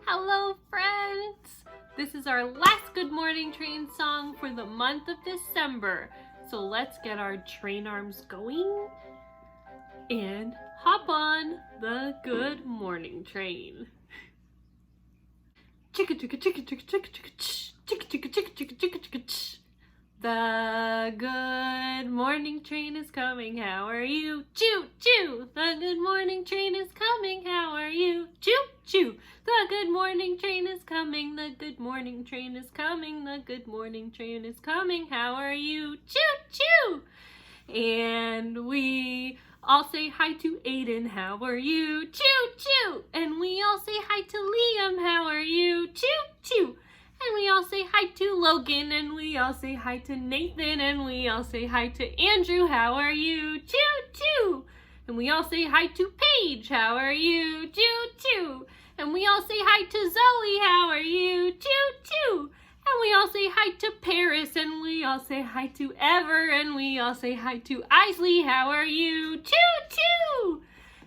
Hello, friends! This is our last Good Morning Train song for the month of December. So let's get our train arms going and hop on the Good Morning Train. Chicka chicka chicka chicka chicka chicka chicka chicka chicka chicka chicka chicka. The Good Morning Train is coming, how are you? Choo choo! The Good Morning Train is coming, how are you? Choo choo! The Good Morning Train is coming, the Good Morning Train is coming, the Good Morning Train is coming, how are you? Choo choo! And we all say hi to Aiden, how are you? Choo choo! And we all say hi to Liam, how are you? Choo choo! And we all say hi to Logan, and we all say hi to Nathan, and we all say hi to Andrew, how are you? Choo choo! And we all say hi to Paige, how are you? Choo choo! And we all say hi to Zoe, how are you? Choo choo! And we all say hi to Paris, and we all say hi to Ever, and we all say hi to Isley, how are you? Choo choo!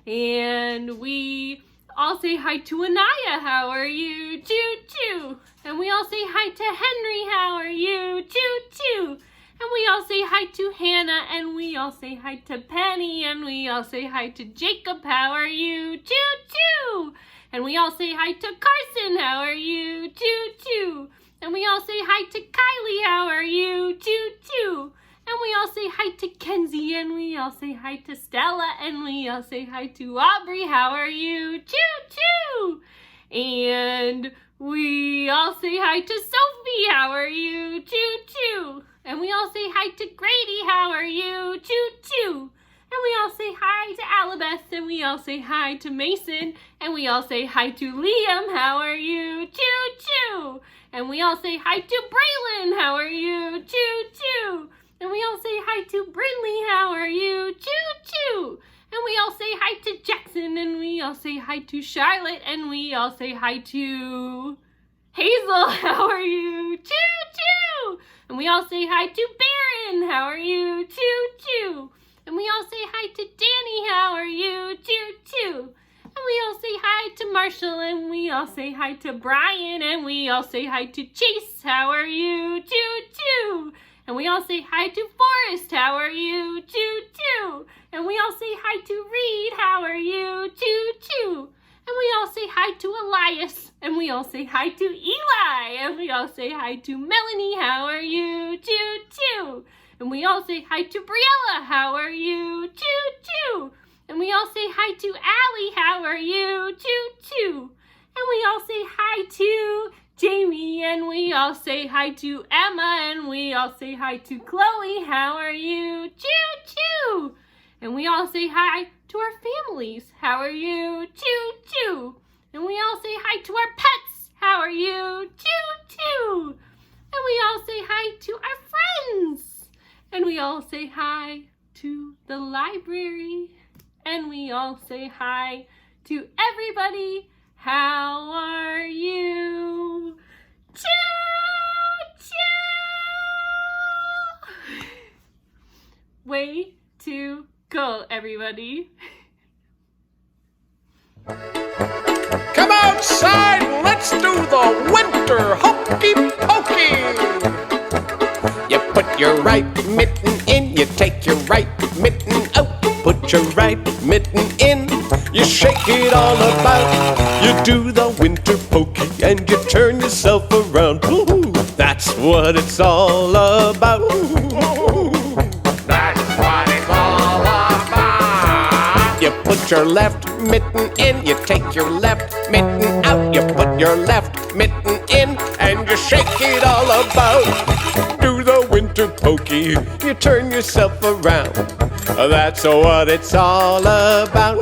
And we all say hi to Anaya, how are you? Choo choo! And we all say hi to Henry, how are you? Choo choo! And we all say hi to Hannah, and we all say hi to Penny, and we all say hi to Jacob, how are you? Choo choo! And we all say hi to Carson, how are you? Choo choo! And we all say hi to Kylie, how are you? Choo choo! And we all say hi to Kenzie, and we all say hi to Stella, and we all say hi to Aubrey, how are you? Choo choo! And we all say hi to Sophie, how are you? Choo choo! And we all say hi to Grady, how are you? Choo choo! And we all say hi to Alabeth, and we all say hi to Mason, and we all say hi to Liam, how are you? Choo choo! And we all say hi to Braylon, how are you? Choo choo! And we all say hi to Brinley, how are you? Choo choo! And we all say hi to Jackson, and we all say hi to Charlotte, and we all say hi to Hazel, how are you? Choo choo! And we all say hi to Baron, how are you? Choo choo! And we all say hi to Danny, how are you? Choo choo! And we all say hi to Marshall, and we all say hi to Brian, and we all say hi to Chase, how are you? Choo choo! And we all say hi to Forrest, how are you? Choo choo! And we all say hi to Reed, how are you? Choo choo! And we all say hi to Elias, and we all say hi to Eli, and we all say hi to Melanie, how are you? Choo choo! And we all say hi to Briella, how are you? Choo choo! And we all say hi to Allie, how are you? Choo choo! And we all say hi to Jamie, and we all say hi to Emma, and we all say hi to Chloe, how are you? Choo choo! And we all say hi to our families, how are you? Choo choo! And we all say hi to our pets, how are you? Choo choo! And we all say hi to our friends, and we all say hi to the library, and we all say hi to everybody. How are you? Choo choo! Way to go, everybody. Come outside, let's do the winter hokey pokey. You put your right mitten in, you take your right mitten out. Put your right mitten in, you shake it all about. You do the winter pokey and you turn yourself around. Woo-hoo. That's what it's all about. That's what it's all about. You put your left mitten in, you take your left mitten out. You put your left mitten in and you shake it all about. Do the winter pokey, you turn yourself around. That's what it's all about.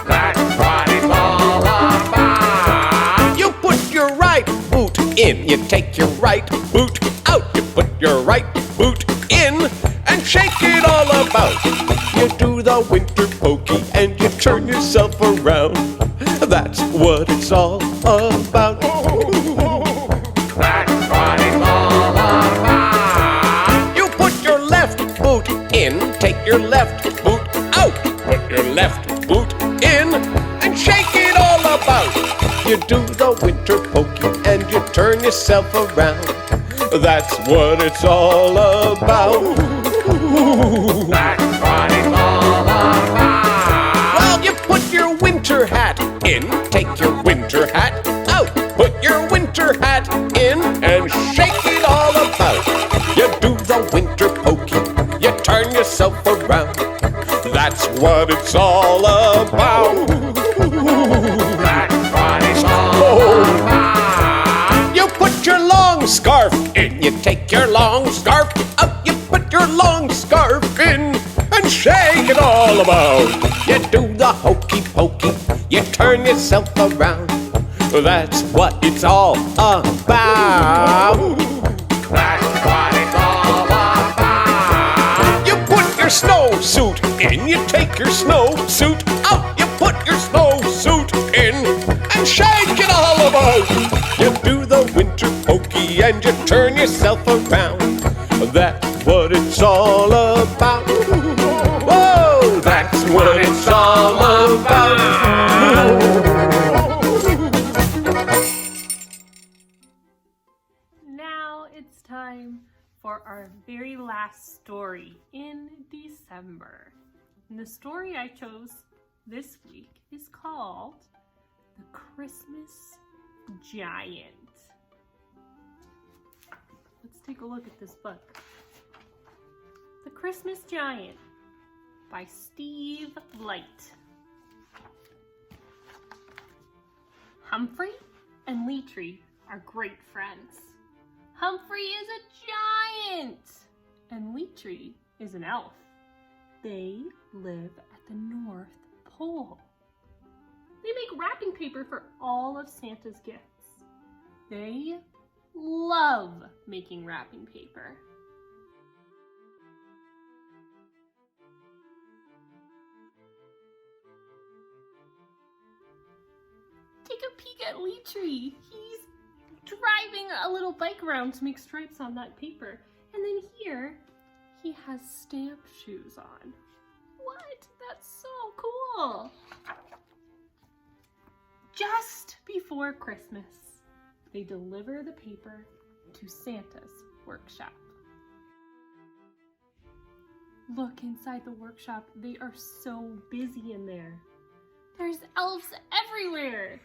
That's what it's all about. You put your right boot in, you take your right boot out. You put your right boot in and shake it all about. You do the winter pokey and you turn yourself around. That's what it's all about. That's what it's all about. You put your left boot in, take your left boot out. Put your left boot in and shake it all about. You do the winter pokey and you turn yourself around. That's what it's all about. That's what it's all about. Well, you put your winter hat in, take your winter hat out. Put your winter hat in and shake it all about. You do the winter pokey, you turn yourself around. That's what it's all about. That's what it's all about. You put your long scarf in, you take your long scarf out. You put your long scarf in and shake it all about. You do the hokey pokey, you turn yourself around. That's what it's all about. That's what it's all about. You put your snowsuit in, you take your snowsuit out. You put your snowsuit in and shake it all about. You do the winter pokey and you turn yourself around. That's what it's all about. Whoa, that's what it's all about. Now it's time for our very last story in December. And the story I chose this week is called The Christmas Giant. Let's take a look at this book. The Christmas Giant by Steve Light. Humphrey and Leetree are great friends. Humphrey is a giant and Leetree is an elf. They live at the North Pole. They make wrapping paper for all of Santa's gifts. They love making wrapping paper. Take a peek at Leetree. He's driving a little bike around to make stripes on that paper. And then here, he has stamp shoes on. What? That's so cool. Just before Christmas, they deliver the paper to Santa's workshop. Look inside the workshop. They are so busy in there. There's elves everywhere.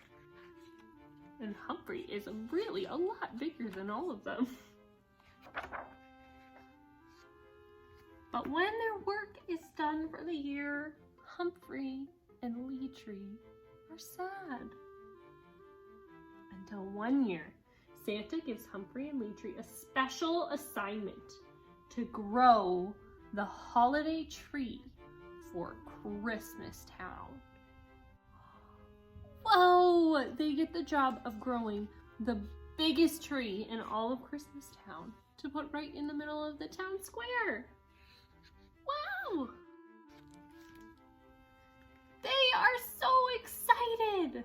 And Humphrey is really a lot bigger than all of them. But when their work is done for the year, Humphrey and Leetree are sad. Until one year, Santa gives Humphrey and Leetree a special assignment to grow the holiday tree for Christmas Town. Whoa! They get the job of growing the biggest tree in all of Christmas Town to put right in the middle of the town square. Wow! They are so excited!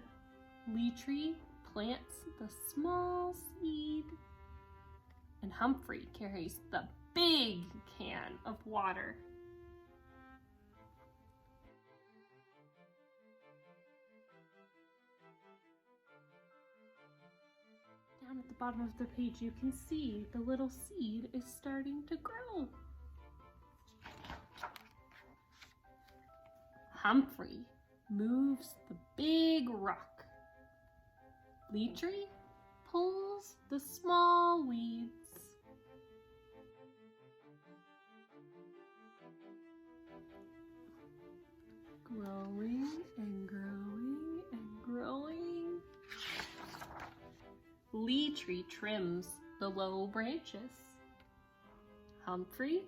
Leetree plants the small seed, and Humphrey carries the big can of water. Down at the bottom of the page, you can see the little seed is starting to grow. Humphrey moves the big rock. Leetree pulls the small weeds. Growing and growing and growing. Leetree trims the low branches. Humphrey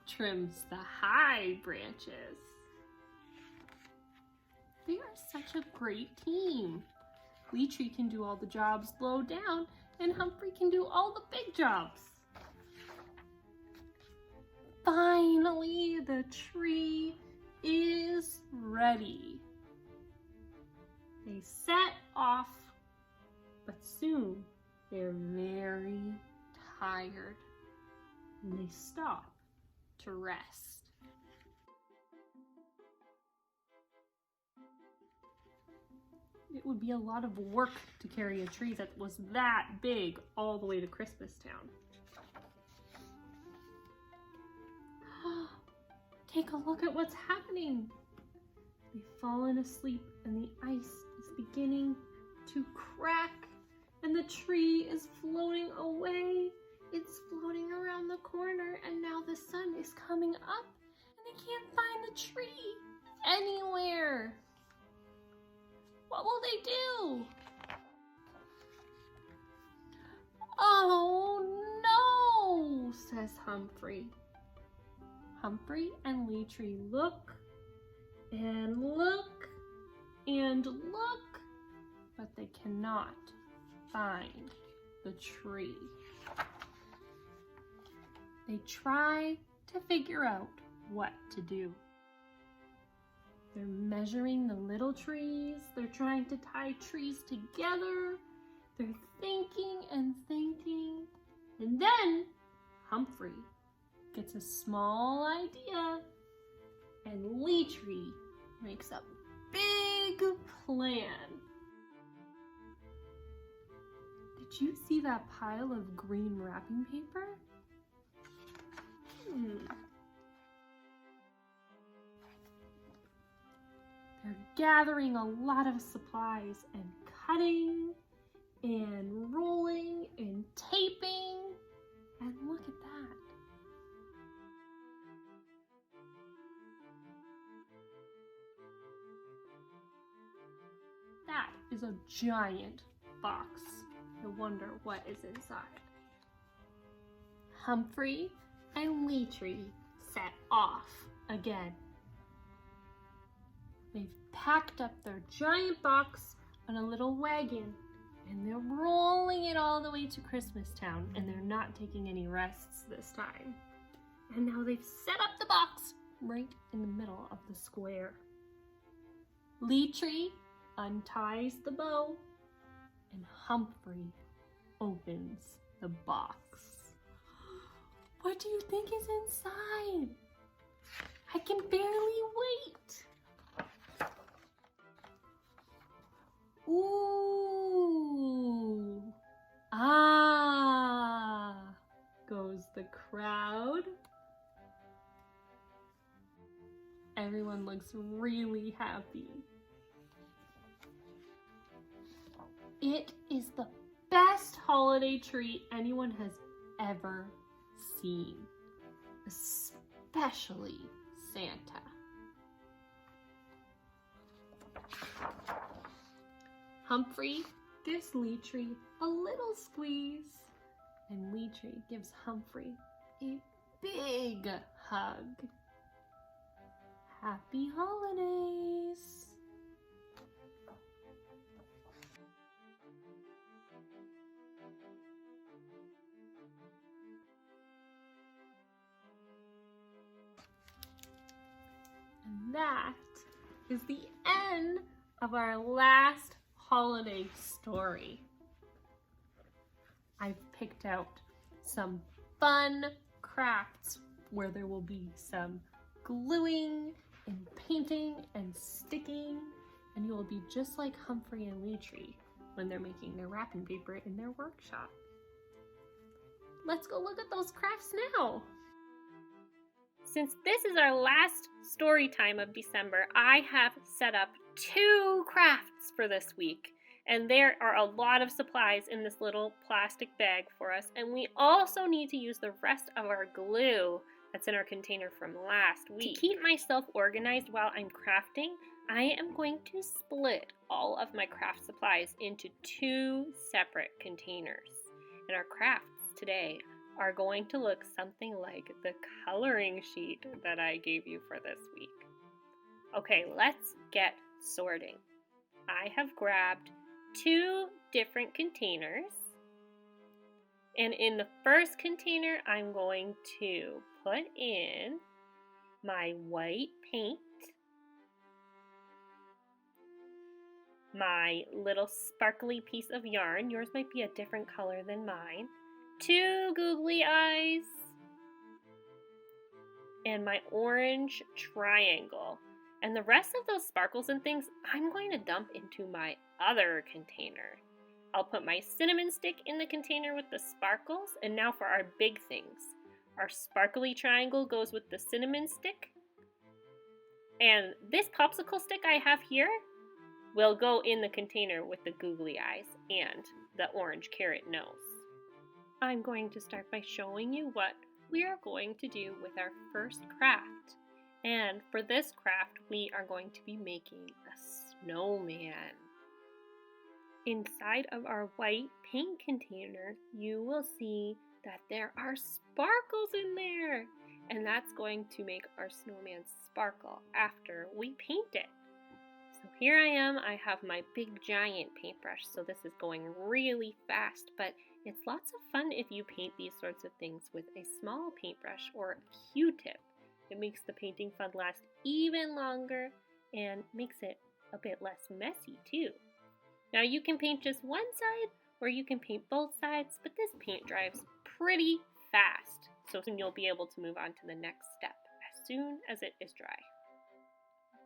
trims the high branches. They are such a great team. Leetree can do all the jobs low down, and Humphrey can do all the big jobs. Finally, the tree is ready. They set off, but soon they're very tired, and they stop to rest. It would be a lot of work to carry a tree that was that big all the way to Christmastown. Take a look at what's happening. They've fallen asleep and the ice is beginning to crack and the tree is floating away. It's floating around the corner and now the sun is coming up and they can't find the tree anywhere. What will they do? Oh no, says Humphrey. Humphrey and Leetree look and look and look, but they cannot find the tree. They try to figure out what to do. They're measuring the little trees. They're trying to tie trees together. They're thinking and thinking. And then Humphrey gets a small idea and Leetree makes a big plan. Did you see that pile of green wrapping paper? They're gathering a lot of supplies and cutting and rolling and taping. And look at that. That is a giant box. I wonder what is inside. Humphrey and Leetree set off again. They've packed up their giant box on a little wagon and they're rolling it all the way to Christmastown, and they're not taking any rests this time. And now they've set up the box right in the middle of the square. Leetree unties the bow and Humphrey opens the box. What do you think is inside? I can barely wait. Ooh, ah, goes the crowd. Everyone looks really happy. It is the best holiday tree anyone has ever seen, especially Santa. Humphrey gives Leetree a little squeeze, and Leetree gives Humphrey a big hug. Happy holidays! And that is the end of our last holiday story. I've picked out some fun crafts where there will be some gluing and painting and sticking, and you will be just like Humphrey and Leetree when they're making their wrapping paper in their workshop. Let's go look at those crafts now. Since this is our last story time of December, I have set up 2 crafts for this week. And there are a lot of supplies in this little plastic bag for us. And we also need to use the rest of our glue that's in our container from last week. To keep myself organized while I'm crafting, I am going to split all of my craft supplies into 2 separate containers. And our crafts today are going to look something like the coloring sheet that I gave you for this week. Okay, let's get sorting. I have grabbed 2 different containers, and in the first container I'm going to put in my white paint, my little sparkly piece of yarn. Yours might be a different color than mine. 2 googly eyes, and my orange triangle. And the rest of those sparkles and things, I'm going to dump into my other container. I'll put my cinnamon stick in the container with the sparkles. And now for our big things. Our sparkly triangle goes with the cinnamon stick. And this popsicle stick I have here will go in the container with the googly eyes and the orange carrot nose. I'm going to start by showing you what we are going to do with our first craft. And for this craft, we are going to be making a snowman. Inside of our white paint container, you will see that there are sparkles in there. And that's going to make our snowman sparkle after we paint it. So here I am, I have my big giant paintbrush, so this is going really fast, but it's lots of fun if you paint these sorts of things with a small paintbrush or a Q-tip. It makes the painting fun last even longer and makes it a bit less messy too. Now you can paint just one side or you can paint both sides, but this paint dries pretty fast, so soon you'll be able to move on to the next step as soon as it is dry.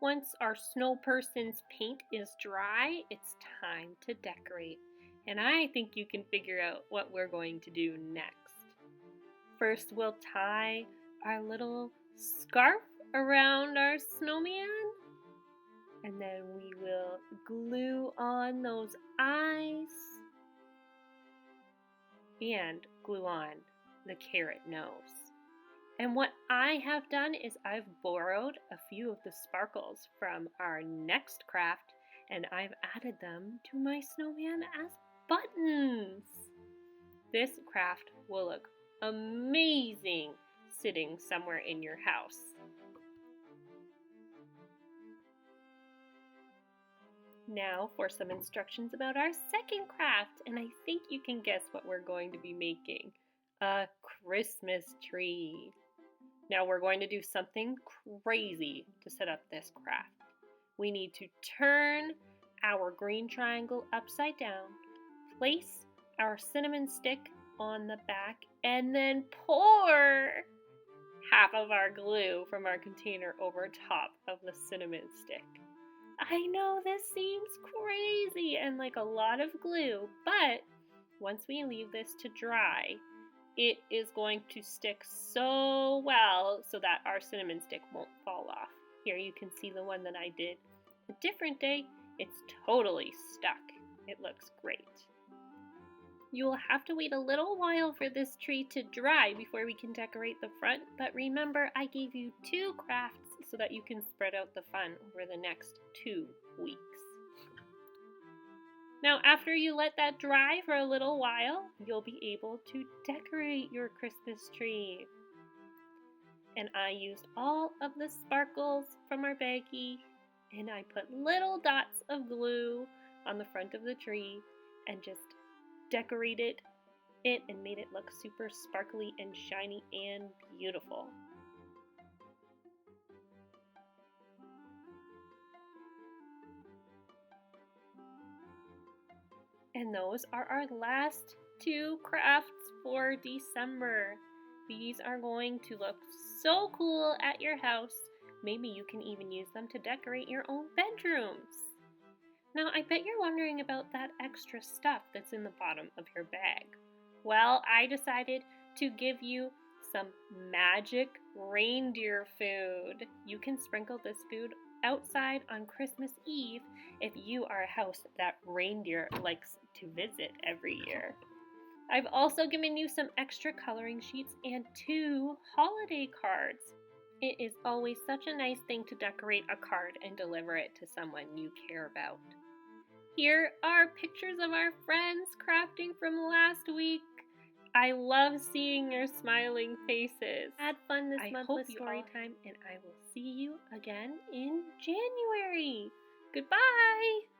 Once our snow person's paint is dry, it's time to decorate. And I think you can figure out what we're going to do next. First, we'll tie our little scarf around our snowman. And then we will glue on those eyes. And glue on the carrot nose. And what I have done is I've borrowed a few of the sparkles from our next craft and I've added them to my snowman as buttons. This craft will look amazing sitting somewhere in your house. Now for some instructions about our second craft, and I think you can guess what we're going to be making. A Christmas tree. Now we're going to do something crazy to set up this craft. We need to turn our green triangle upside down, place our cinnamon stick on the back, and then pour half of our glue from our container over top of the cinnamon stick. I know this seems crazy and like a lot of glue, but once we leave this to dry, it is going to stick so well so that our cinnamon stick won't fall off. Here you can see the one that I did a different day. It's totally stuck. It looks great. You will have to wait a little while for this tree to dry before we can decorate the front, but remember I gave you 2 crafts so that you can spread out the fun over the next 2 weeks. Now after you let that dry for a little while, you'll be able to decorate your Christmas tree. And I used all of the sparkles from our baggie and I put little dots of glue on the front of the tree and just decorated it and made it look super sparkly and shiny and beautiful. And those are our last 2 crafts for December. These are going to look so cool at your house. Maybe you can even use them to decorate your own bedrooms. Now, I bet you're wondering about that extra stuff that's in the bottom of your bag. Well, I decided to give you some magic reindeer food. You can sprinkle this food outside on Christmas Eve if you are a house that reindeer likes to visit every year. I've also given you some extra coloring sheets and 2 holiday cards. It is always such a nice thing to decorate a card and deliver it to someone you care about. Here are pictures of our friends crafting from last week. I love seeing your smiling faces. Had fun this month with story time, and I will see you again in January. Goodbye!